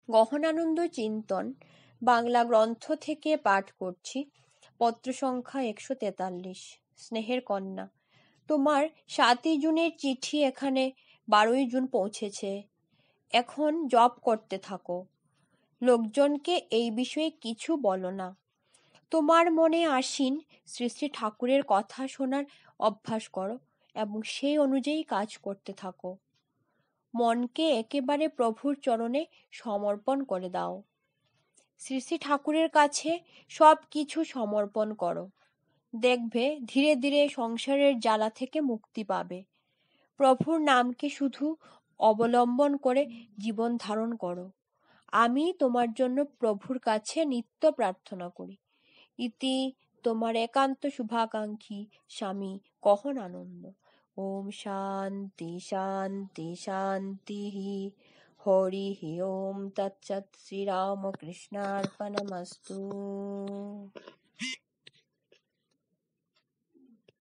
গহনানন্দ চিন্তন বাংলা গ্রন্থ থেকে পাঠ করছি। পত্র সংখ্যা 143। স্নেহের কন্যা, তোমার 7 জুনের চিঠি এখানে 12 জুন পৌঁছেছে। এখন জপ করতে থাকো। লোকজনকে এই বিষয়ে কিছু বলো না। তোমার মনে আসীন শ্রী শ্রী ঠাকুরের কথা শোনার অভ্যাস করো এবং সেই অনুযায়ী কাজ করতে থাকো। মনকে একেবারে প্রভুর চরণে সমর্পণ করে দাও। শ্রী শ্রী ঠাকুরের কাছে সব কিছু সমর্পণ করো। দেখবে ধীরে ধীরে সংসারের জ্বালা থেকে মুক্তি পাবে। প্রভুর নামকে শুধু অবলম্বন করে জীবন ধারণ করো। আমি তোমার জন্য প্রভুর কাছে নিত্য প্রার্থনা করি। ইতি তোমার একান্ত শুভাকাঙ্ক্ষী স্বামী গহনানন্দ। ওম শান্তি শান্তি শান্তি। হরি ওম তৎসৎ। শ্রীরামকৃষ্ণার্পণমস্তু।